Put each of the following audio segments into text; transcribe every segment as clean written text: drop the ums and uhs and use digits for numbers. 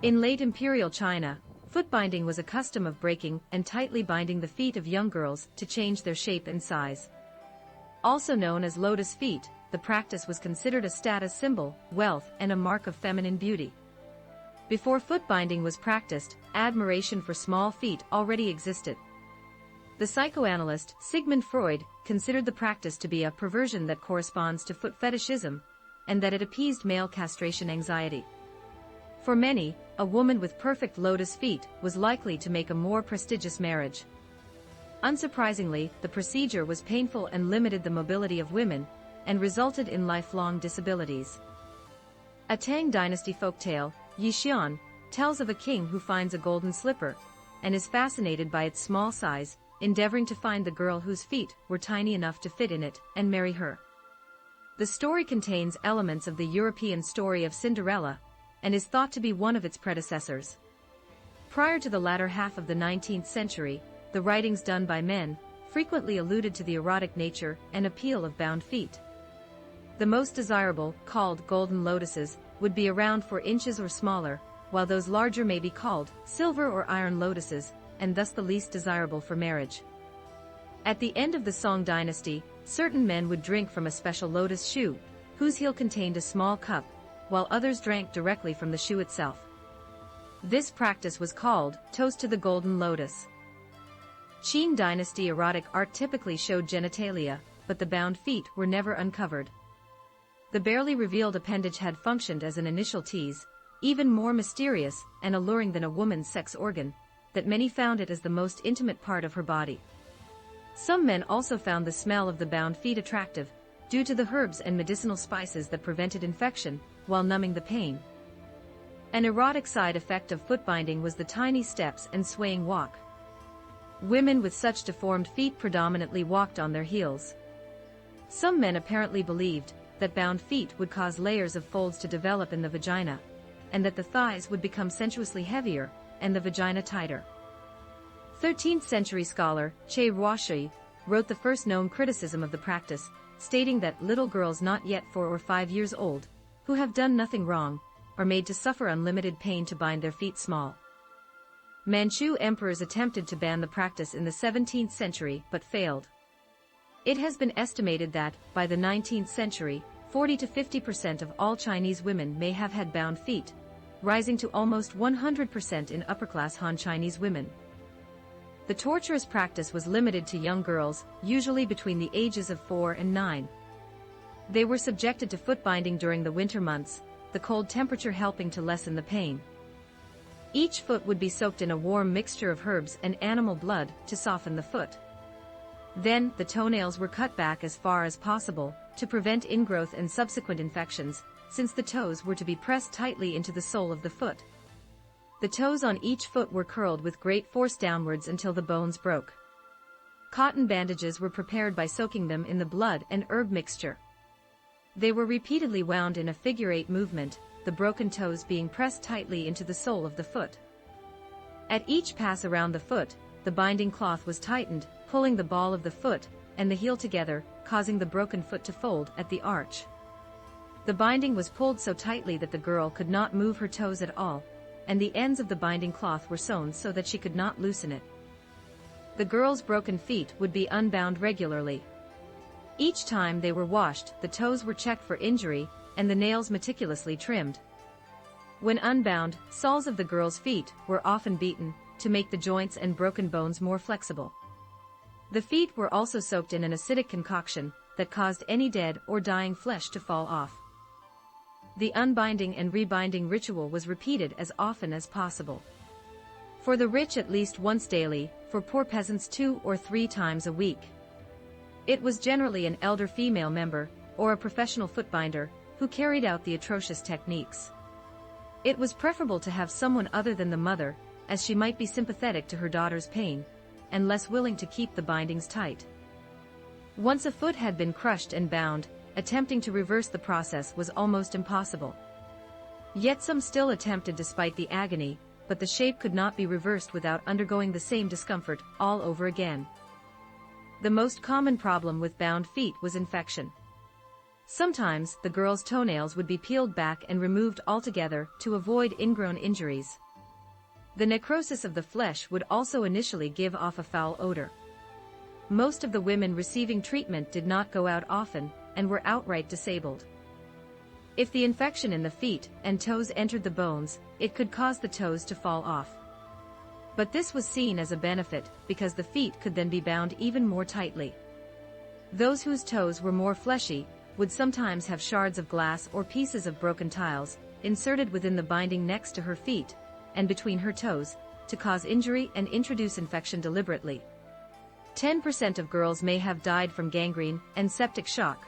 In late imperial China, footbinding was a custom of breaking and tightly binding the feet of young girls to change their shape and size. Also known as lotus feet, the practice was considered a status symbol, wealth, and a mark of feminine beauty. Before footbinding was practiced, admiration for small feet already existed. The psychoanalyst Sigmund Freud considered the practice to be a perversion that corresponds to foot fetishism, and that it appeased male castration anxiety. For many, a woman with perfect lotus feet was likely to make a more prestigious marriage. Unsurprisingly, the procedure was painful and limited the mobility of women, and resulted in lifelong disabilities. A Tang dynasty folktale, Yixian, tells of a king who finds a golden slipper, and is fascinated by its small size, endeavoring to find the girl whose feet were tiny enough to fit in it, and marry her. The story contains elements of the European story of Cinderella, and is thought to be one of its predecessors. Prior to the latter half of the 19th century, the writings done by men frequently alluded to the erotic nature and appeal of bound feet. The most desirable, called golden lotuses, would be around 4 inches or smaller, while those larger may be called silver or iron lotuses, and thus the least desirable for marriage. At the end of the Song dynasty, certain men would drink from a special lotus shoe, whose heel contained a small cup, while others drank directly from the shoe itself. This practice was called toast to the golden lotus. Qin dynasty erotic art typically showed genitalia, but the bound feet were never uncovered. The barely revealed appendage had functioned as an initial tease, even more mysterious and alluring than a woman's sex organ, that many found it as the most intimate part of her body. Some men also found the smell of the bound feet attractive, due to the herbs and medicinal spices that prevented infection, while numbing the pain. An erotic side effect of footbinding was the tiny steps and swaying walk. Women with such deformed feet predominantly walked on their heels. Some men apparently believed that bound feet would cause layers of folds to develop in the vagina, and that the thighs would become sensuously heavier, and the vagina tighter. 13th century scholar Che Ruoshi wrote the first known criticism of the practice, stating that little girls not yet 4 or 5 years old, who have done nothing wrong, are made to suffer unlimited pain to bind their feet small. Manchu emperors attempted to ban the practice in the 17th century but failed. It has been estimated that, by the 19th century, 40 to 50% of all Chinese women may have had bound feet, rising to almost 100% in upper-class Han Chinese women. The torturous practice was limited to young girls, usually between the ages of 4 and 9. They were subjected to footbinding during the winter months, the cold temperature helping to lessen the pain. Each foot would be soaked in a warm mixture of herbs and animal blood to soften the foot. Then, the toenails were cut back as far as possible, to prevent ingrowth and subsequent infections, since the toes were to be pressed tightly into the sole of the foot. The toes on each foot were curled with great force downwards until the bones broke. Cotton bandages were prepared by soaking them in the blood and herb mixture. They were repeatedly wound in a figure-8 movement, the broken toes being pressed tightly into the sole of the foot. At each pass around the foot, the binding cloth was tightened, pulling the ball of the foot and the heel together, causing the broken foot to fold at the arch. The binding was pulled so tightly that the girl could not move her toes at all, and the ends of the binding cloth were sewn so that she could not loosen it. The girl's broken feet would be unbound regularly. Each time they were washed, the toes were checked for injury, and the nails meticulously trimmed. When unbound, soles of the girl's feet were often beaten, to make the joints and broken bones more flexible. The feet were also soaked in an acidic concoction that caused any dead or dying flesh to fall off. The unbinding and rebinding ritual was repeated as often as possible. For the rich at least once daily, for poor peasants 2 or 3 times a week. It was generally an elder female member, or a professional footbinder, who carried out the atrocious techniques. It was preferable to have someone other than the mother, as she might be sympathetic to her daughter's pain, and less willing to keep the bindings tight. Once a foot had been crushed and bound, attempting to reverse the process was almost impossible. Yet some still attempted despite the agony, but the shape could not be reversed without undergoing the same discomfort all over again. The most common problem with bound feet was infection. Sometimes, the girl's toenails would be peeled back and removed altogether to avoid ingrown injuries. The necrosis of the flesh would also initially give off a foul odor. Most of the women receiving treatment did not go out often, and were outright disabled. If the infection in the feet and toes entered the bones, it could cause the toes to fall off. But this was seen as a benefit, because the feet could then be bound even more tightly. Those whose toes were more fleshy would sometimes have shards of glass or pieces of broken tiles inserted within the binding next to her feet and between her toes, to cause injury and introduce infection deliberately. 10% of girls may have died from gangrene and septic shock.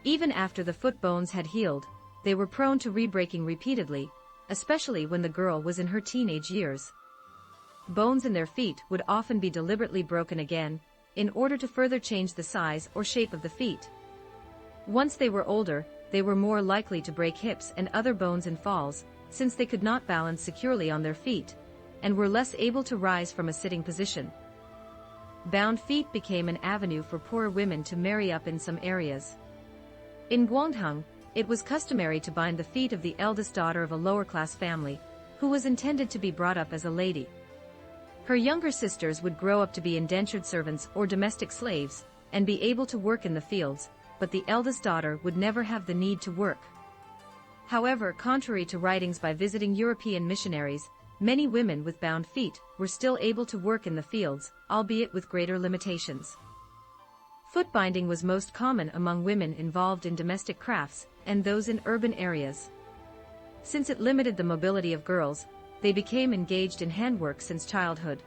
Even after the foot bones had healed, they were prone to re-breaking repeatedly, especially when the girl was in her teenage years. Bones in their feet would often be deliberately broken again, in order to further change the size or shape of the feet. Once they were older, they were more likely to break hips and other bones in falls, since they could not balance securely on their feet, and were less able to rise from a sitting position. Bound feet became an avenue for poor women to marry up in some areas. In Guangdong, it was customary to bind the feet of the eldest daughter of a lower-class family, who was intended to be brought up as a lady. Her younger sisters would grow up to be indentured servants or domestic slaves, and be able to work in the fields, but the eldest daughter would never have the need to work. However, contrary to writings by visiting European missionaries, many women with bound feet were still able to work in the fields, albeit with greater limitations. Footbinding was most common among women involved in domestic crafts and those in urban areas. Since it limited the mobility of girls, they became engaged in handwork since childhood.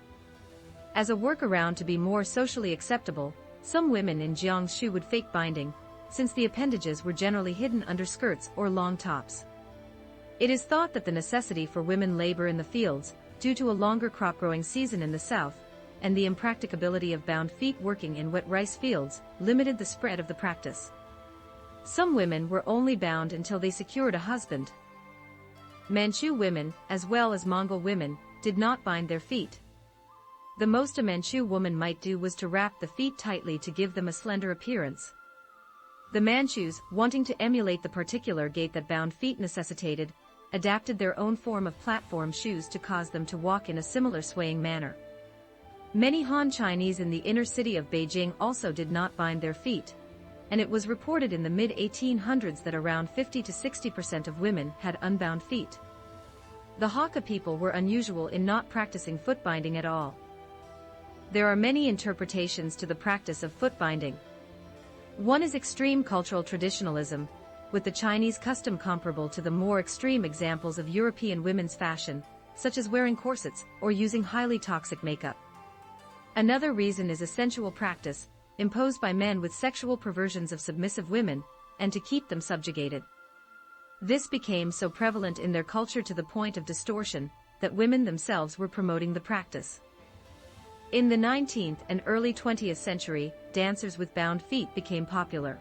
As a workaround to be more socially acceptable, some women in Jiangsu would fake binding, since the appendages were generally hidden under skirts or long tops. It is thought that the necessity for women labor in the fields, due to a longer crop growing season in the south, and the impracticability of bound feet working in wet rice fields, limited the spread of the practice. Some women were only bound until they secured a husband. Manchu women, as well as Mongol women, did not bind their feet. The most a Manchu woman might do was to wrap the feet tightly to give them a slender appearance. The Manchus, wanting to emulate the particular gait that bound feet necessitated, adapted their own form of platform shoes to cause them to walk in a similar swaying manner. Many Han Chinese in the inner city of Beijing also did not bind their feet, and it was reported in the mid-1800s that around 50 to 60% of women had unbound feet. The Hakka people were unusual in not practicing foot binding at all. There are many interpretations to the practice of foot binding. One is extreme cultural traditionalism, with the Chinese custom comparable to the more extreme examples of European women's fashion, such as wearing corsets or using highly toxic makeup. Another reason is a sensual practice, imposed by men with sexual perversions of submissive women, and to keep them subjugated. This became so prevalent in their culture to the point of distortion, that women themselves were promoting the practice. In the 19th and early 20th century, dancers with bound feet became popular.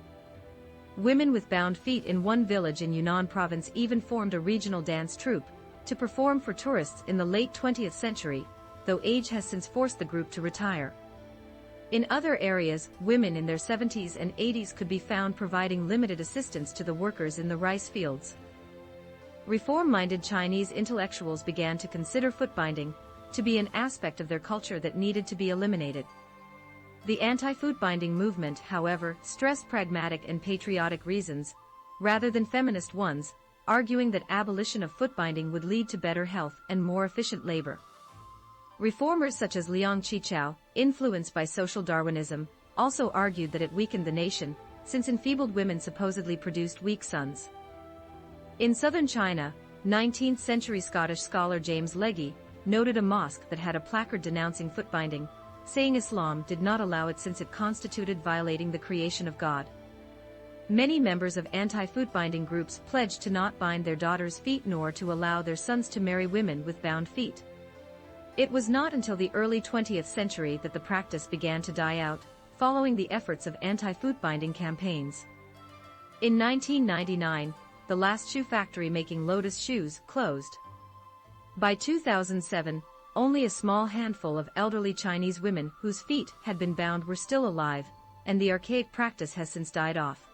Women with bound feet in one village in Yunnan province even formed a regional dance troupe to perform for tourists in the late 20th century, though age has since forced the group to retire. In other areas, women in their 70s and 80s could be found providing limited assistance to the workers in the rice fields. Reform-minded Chinese intellectuals began to consider footbinding to be an aspect of their culture that needed to be eliminated. The anti-footbinding movement, however, stressed pragmatic and patriotic reasons, rather than feminist ones, arguing that abolition of footbinding would lead to better health and more efficient labor. Reformers such as Liang Qichao, influenced by social Darwinism, also argued that it weakened the nation, since enfeebled women supposedly produced weak sons. In southern China, 19th-century Scottish scholar James Legge noted a mosque that had a placard denouncing footbinding, saying Islam did not allow it since it constituted violating the creation of God. Many members of anti-footbinding groups pledged to not bind their daughters' feet nor to allow their sons to marry women with bound feet. It was not until the early 20th century that the practice began to die out, following the efforts of anti-footbinding campaigns. In 1999, the last shoe factory making Lotus shoes closed. By 2007, only a small handful of elderly Chinese women whose feet had been bound were still alive, and the archaic practice has since died off.